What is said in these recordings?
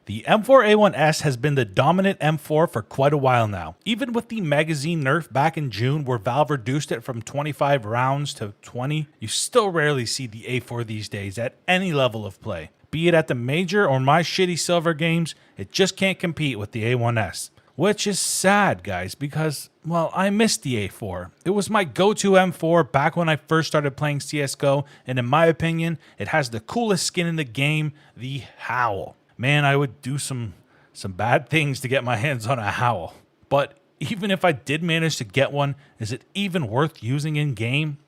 The M4A1-S has been the dominant M4 for quite a while now. Even with the magazine nerf back in June where Valve reduced it from 25 rounds to 20, you still rarely see the A4 these days at any level of play. Be it at the major or my shitty silver games, it just can't compete with the A1S. Which is sad, guys, because, well, I missed the A4. It was my go-to M4 back when I first started playing CSGO, and in my opinion, it has the coolest skin in the game, the HOWL. Man, I would do some bad things to get my hands on a HOWL. But even if I did manage to get one, is it even worth using in-game?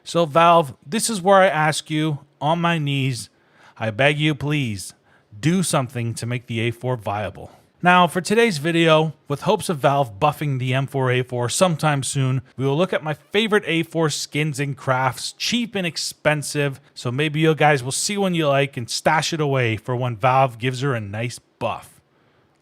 So Valve, this is where I ask you, on my knees, I beg you please, do something to make the A4 viable. Now, for today's video, with hopes of Valve buffing the M4A4 sometime soon, we will look at my favorite A4 skins and crafts, cheap and expensive, so maybe you guys will see one you like and stash it away for when Valve gives her a nice buff.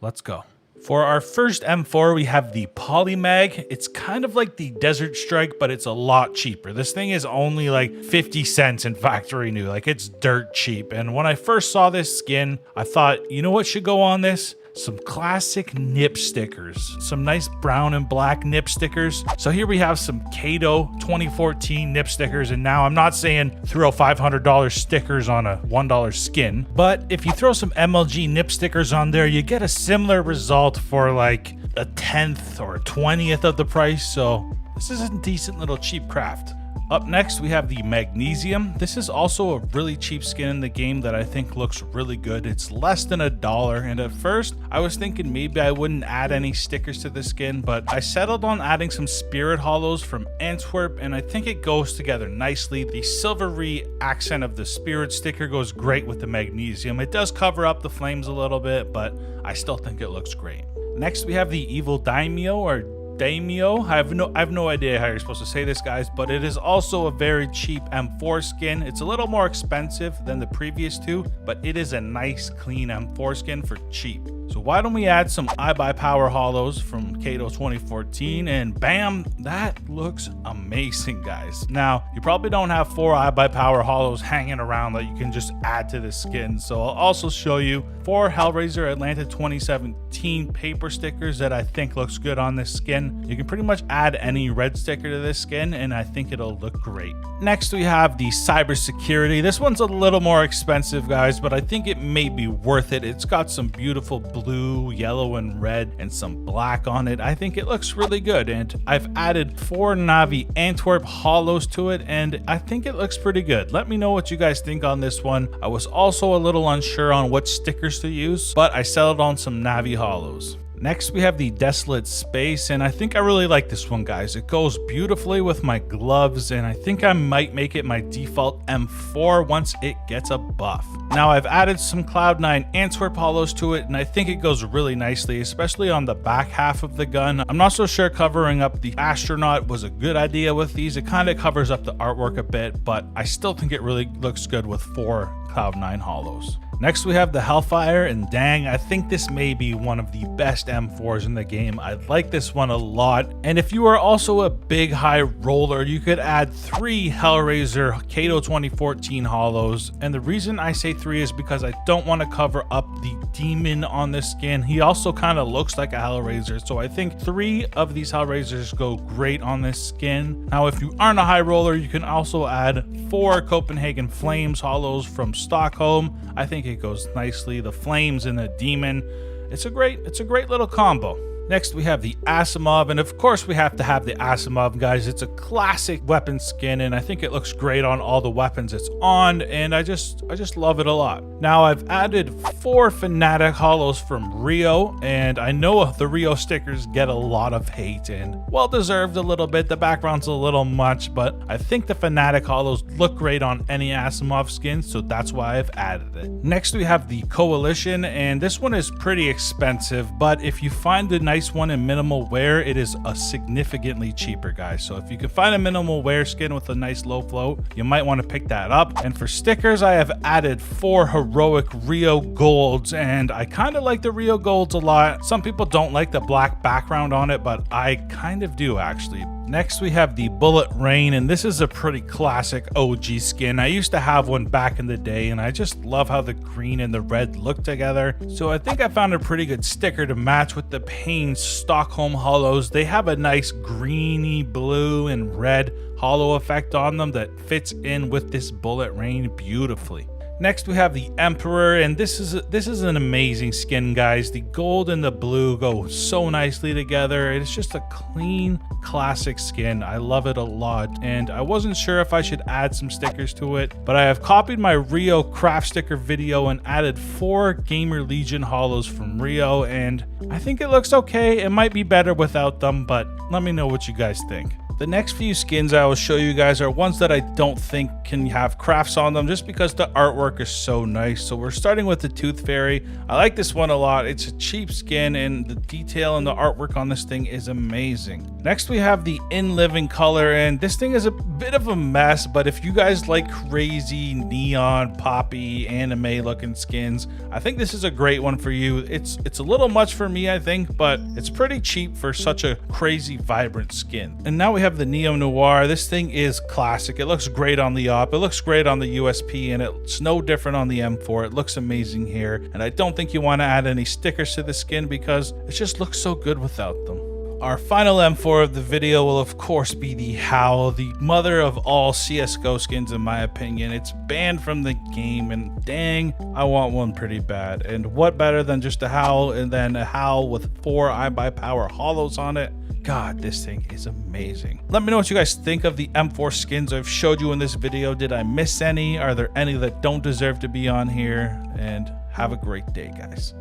Let's go. For our first M4, we have the Polymag. It's kind of like the Desert Strike, but it's a lot cheaper. This thing is only like 50 cents in factory new, like it's dirt cheap. And when I first saw this skin, I thought, you know what should go on this? Some classic nip stickers, some nice brown and black nip stickers. So here we have some Kato 2014 nip stickers, and now I'm not saying throw $500 stickers on a $1 skin, but if you throw some MLG nip stickers on there, you get a similar result for like a 10th or a 20th of the price. So this is a decent little cheap craft. Up next, we have the MAGNESIUM. This is also a really cheap skin in the game that I think looks really good. It's less than $1, and at first, I was thinking maybe I wouldn't add any stickers to the skin, but I settled on adding some Spirit Hollows from Antwerp, and I think it goes together nicely. The silvery accent of the Spirit sticker goes great with the MAGNESIUM. It does cover up the flames a little bit, but I still think it looks great. Next, we have the Evil DAIMYO, or DAIMYO. I have no idea how you're supposed to say this, guys, but it is also a very cheap M4 skin. It's a little more expensive than the previous two, but it is a nice clean M4 skin for cheap. So why don't we add some iBuyPower hollows from Kato 2014, and bam, that looks amazing, guys. Now, you probably don't have 4 iBuyPower hollows hanging around that you can just add to the skin, so I'll also show you 4 Hellraiser Atlanta 2017 paper stickers that I think looks good on this skin. You can pretty much add any red sticker to this skin, and I think it'll look great. Next, we have the Cybersecurity. This one's a little more expensive, guys, but I think it may be worth it. It's got some beautiful blue, yellow, and red, and some black on it. I think it looks really good, and I've added 4 Navi Antwerp hollows to it, and I think it looks pretty good. Let me know what you guys think on this one. I was also a little unsure on what stickers to use, but I settled on some Navi hollows. Next, we have the Desolate Space, and I think I really like this one, guys. It goes beautifully with my gloves, and I think I might make it my default M4 once it gets a buff. Now, I've added some Cloud9 Antwerp hollows to it, and I think it goes really nicely, especially on the back half of the gun. I'm not so sure covering up the astronaut was a good idea with these. It kind of covers up the artwork a bit, but I still think it really looks good with 4 Cloud9 hollows. Next, we have the HELLFIRE, and dang, I think this may be one of the best M4s in the game. I like this one a lot, and if you are also a big high roller, you could add 3 Hellraiser Kato 2014 hollows, and the reason I say 3 is because I don't want to cover up the demon on this skin. He also kind of looks like a Hellraiser, so I think 3 of these Hellraisers go great on this skin. Now, if you aren't a high roller, you can also add 4 Copenhagen Flames hollows from Stockholm. I think it goes nicely. The flames and the demon. It's a great little combo. Next, we have the ASIIMOV, and of course we have to have the ASIIMOV, guys. It's a classic weapon skin, and I think it looks great on all the weapons it's on, and I just love it a lot. Now, I've added 4 Fnatic hollows from Rio, and I know the Rio stickers get a lot of hate, and well deserved a little bit. The background's a little much, but I think the Fnatic hollows look great on any ASIIMOV skin, so that's why I've added it. Next, we have the Coalition, and this one is pretty expensive, but if you find the nice one in minimal wear, it is a significantly cheaper, guys. So if you can find a minimal wear skin with a nice low float, you might want to pick that up. And for stickers, I have added 4 heroic Rio golds, and I kind of like the Rio golds a lot. Some people don't like the black background on it, but I kind of do actually. Next, we have the Bullet Rain, and this is a pretty classic OG skin. I used to have one back in the day, and I just love how the green and the red look together. So I think I found a pretty good sticker to match with the Pain Stockholm Hollows. They have a nice greeny blue and red hollow effect on them that fits in with this Bullet Rain beautifully. Next, we have the Emperor, and this is an amazing skin, guys. The gold and the blue go so nicely together. It's just a clean, classic skin. I love it a lot, and I wasn't sure if I should add some stickers to it, but I have copied my Rio craft sticker video and added 4 Gamer Legion hollows from Rio, and I think it looks okay. It might be better without them, but let me know what you guys think. The next few skins I will show you guys are ones that I don't think can have crafts on them just because the artwork is so nice. So we're starting with the Tooth Fairy. I like this one a lot. It's a cheap skin and the detail and the artwork on this thing is amazing. Next we have the In Living Color, and this thing is a bit of a mess, but if you guys like crazy neon poppy anime looking skins, I think this is a great one for you. It's a little much for me, I think, but it's pretty cheap for such a crazy vibrant skin. And now we have the Neo Noir. This thing is classic. It looks great on the op, it looks great on the USP, and it's no different on the M4. It looks amazing here, and I don't think you want to add any stickers to the skin because it just looks so good without them. Our final M4 of the video will of course be the HOWL, the mother of all CSGO skins in my opinion. It's banned from the game, and dang, I want one pretty bad. And what better than just a HOWL and then a HOWL with 4 iBuyPower hollows on it? God, this thing is amazing. Let me know what you guys think of the M4 skins I've showed you in this video. Did I miss any? Are there any that don't deserve to be on here? And have a great day, guys.